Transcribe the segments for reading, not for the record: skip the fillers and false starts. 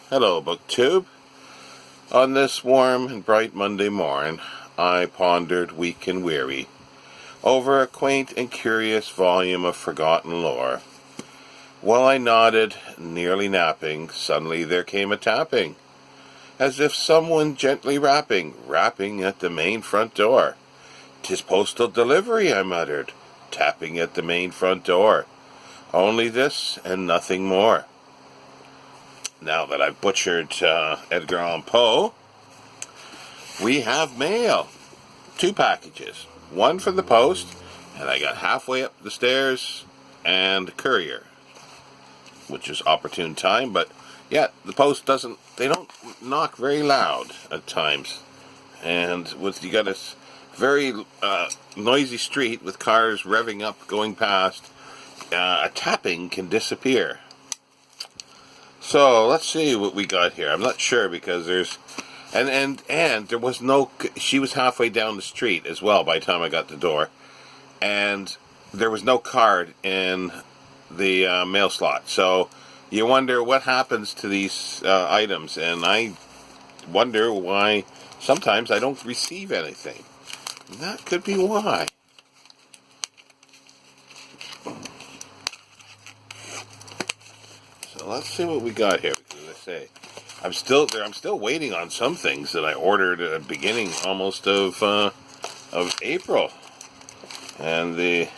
Hello, BookTube. On this warm and bright Monday morn, I pondered, weak and weary, over a quaint and curious volume of forgotten lore. While I nodded, nearly napping, suddenly there came a tapping, as if someone gently rapping at the main front door. "'Tis postal delivery," I muttered, tapping at the main front door. Only this and nothing more. Now that I've butchered Edgar Allan Poe, we have mail. 2 packages. One for the post, and I got halfway up the stairs, and courier, which is opportune time, but yeah, the post they don't knock very loud at times. And you got a very noisy street with cars revving up, going past, a tapping can disappear. So let's see what we got here. I'm not sure because there's, and there was no. She was halfway down the street as well by the time I got the door, and there was no card in the mail slot. So you wonder what happens to these items, and I wonder why sometimes I don't receive anything. And that could be why. So let's see what we got here. Because as I say, I'm still waiting on some things that I ordered at the beginning almost of April, and the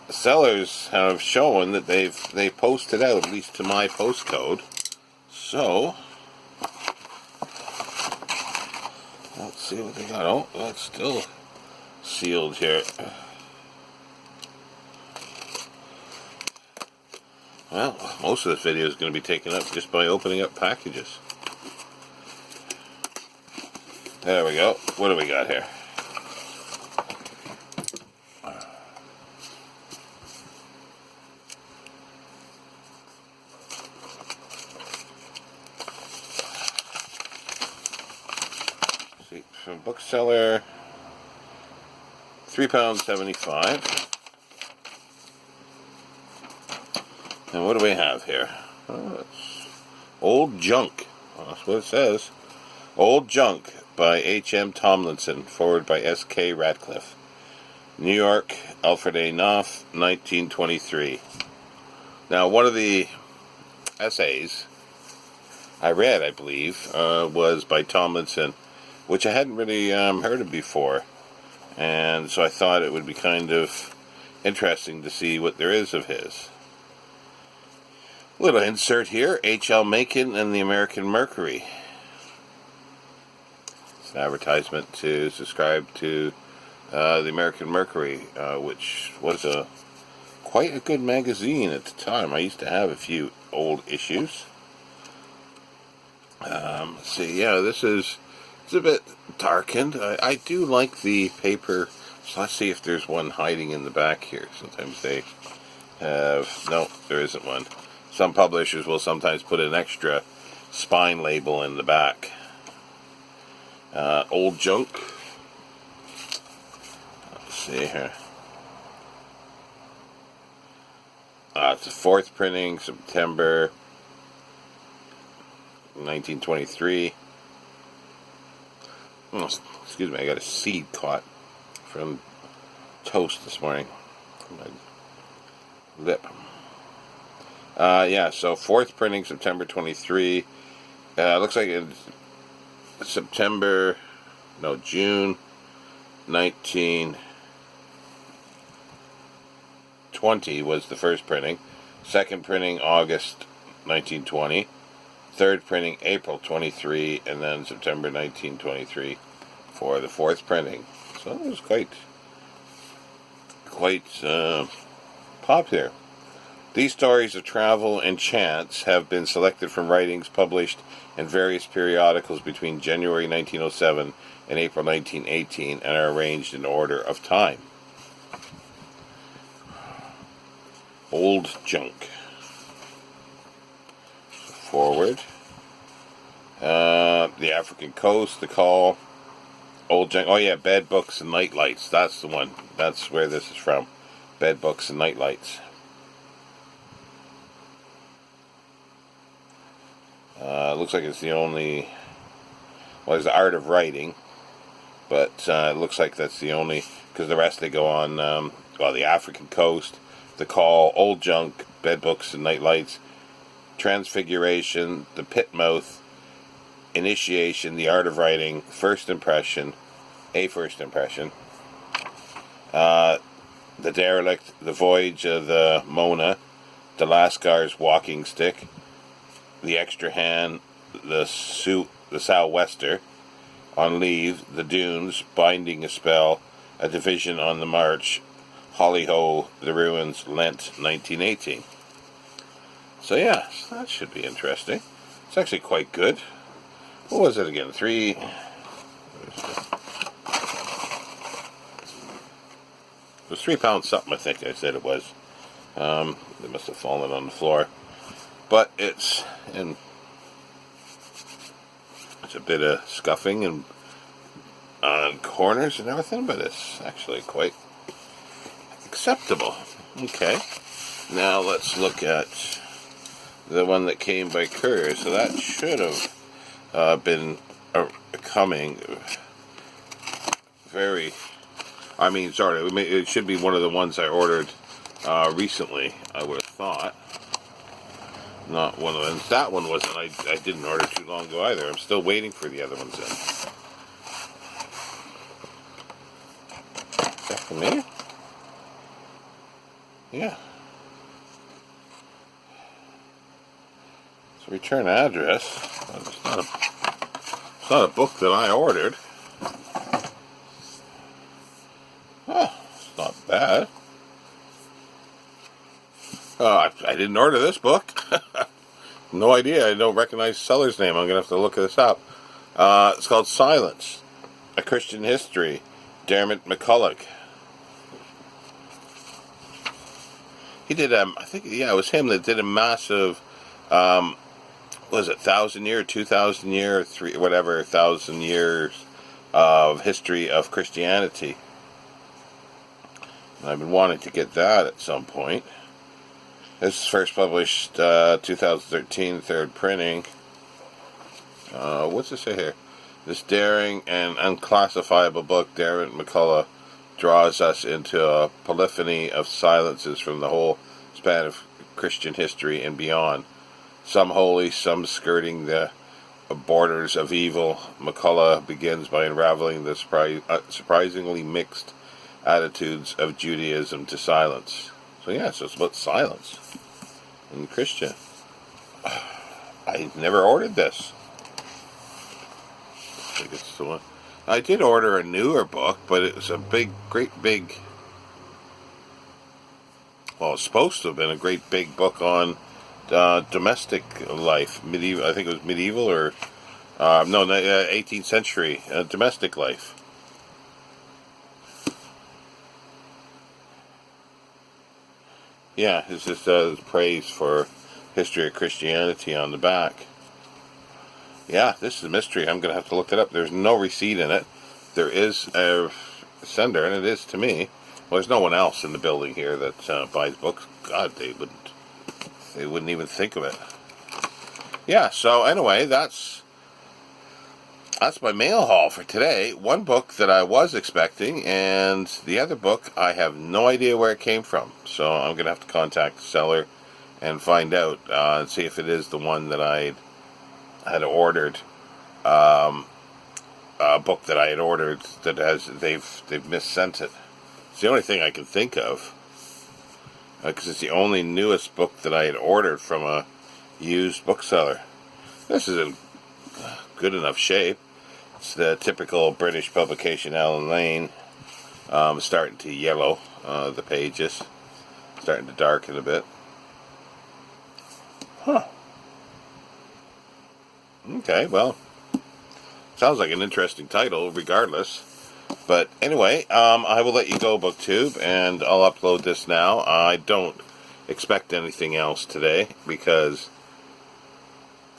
sellers have shown that they posted out, at least to my postcode. So let's see what they got. Oh, that's still sealed here. Well, most of this video is going to be taken up just by opening up packages. There we go. What do we got here? See, from bookseller, £3.75. And what do we have here? Oh, it's Old Junk. Well, that's what it says. Old Junk by H.M. Tomlinson, forward by S.K. Radcliffe. New York, Alfred A. Knopf, 1923. Now, one of the essays I read, I believe, was by Tomlinson, which I hadn't really heard of before. And so I thought it would be kind of interesting to see what there is of his. Little insert here, H.L. Mencken and the American Mercury. It's an advertisement to subscribe to the American Mercury, which was quite a good magazine at the time. I used to have a few old issues. See, yeah, it's a bit darkened. I do like the paper. So let's see if there's one hiding in the back here. Sometimes they have. No, there isn't one. Some publishers will sometimes put an extra spine label in the back. Old Junk. Let's see here. It's the 4th printing, September 1923. Oh, excuse me, I got a seed caught from toast this morning on my lip. Yeah, so 4th printing, September 23. Looks like it's June 1920 was the first printing. 2nd printing, August 1920. 3rd printing, April 23, and then September 1923 for the 4th printing. So it was quite popular. These stories of travel and chance have been selected from writings published in various periodicals between January 1907 and April 1918 and are arranged in order of time. Old Junk. Forward. The African Coast, The Call. Old Junk. Oh yeah, Bed, Books, and Night Lights. That's the one. That's where this is from. Bed, Books, and Night Lights. It looks like it's the only, well, there's the Art of Writing, but it looks like that's the only, because the rest they go on, well, the African Coast, The Call, Old Junk, Bed Books and Night Lights, Transfiguration, The Pitmouth, Initiation, The Art of Writing, First Impression, A First Impression, The Derelict, The Voyage of the Mona, The Lascar's Walking Stick, The Extra Hand, The Sou'wester, On Leave, The Dunes, Binding a Spell, A Division on the March, Holly-Ho, The Ruins, Lent, 1918. So yeah, that should be interesting. It's actually quite good. What was it again? It was £3 something, I think I said it was. It must have fallen on the floor. But it's a bit of scuffing and on corners and everything, but it's actually quite acceptable. Okay, now let's look at the one that came by courier. So that should have been coming very, it should be one of the ones I ordered recently, I would have thought. Not one of them. That one wasn't. I didn't order too long ago either. I'm still waiting for the other ones in. Is that for me? Yeah. So return address. It's not a book that I ordered. Oh, it's not bad. I didn't order this book. No idea. I don't recognize the seller's name. I'm going to have to look this up. It's called Silence, A Christian History, Dermot McCulloch. He did, I think, yeah, it was him that did a massive, was it 1,000 year, 2,000 year, 1,000 years of history of Christianity. And I've been wanting to get that at some point. This is first published 2013, third printing. What's it say here? This daring and unclassifiable book, Dermot McCulloch, draws us into a polyphony of silences from the whole span of Christian history and beyond. Some holy, some skirting the borders of evil. McCulloch begins by unraveling the surprisingly mixed attitudes of Judaism to silence. So yeah, so it's about silence in Christian. I never ordered this. I think it's the one. I did order a newer book, but it was a great big, well, it's supposed to have been a great big book on domestic life, medieval. I think it was medieval or 18th century domestic life. Yeah, it's just praise for history of Christianity on the back. Yeah, this is a mystery. I'm going to have to look it up. There's no receipt in it. There is a sender, and it is to me. Well, there's no one else in the building here that buys books. God, they wouldn't even think of it. Yeah, so anyway, that's my mail haul for today. One book that I was expecting, and the other book, I have no idea where it came from. So I'm going to have to contact the seller and find out and see if it is the one that I had ordered, a book that I had ordered that they've missent it. It's the only thing I can think of, because it's the only newest book that I had ordered from a used bookseller. This is in good enough shape. It's the typical British publication, Allan Lane. Starting to yellow, the pages, starting to darken a bit. Huh. Okay, well, sounds like an interesting title regardless. But anyway, I will let you go, BookTube, and I'll upload this now. I don't expect anything else today because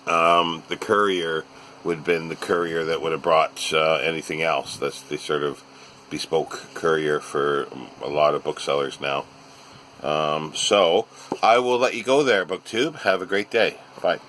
the courier would have been the courier that would have brought anything else. That's the sort of bespoke courier for a lot of booksellers now. So I will let you go there, BookTube. Have a great day. Bye.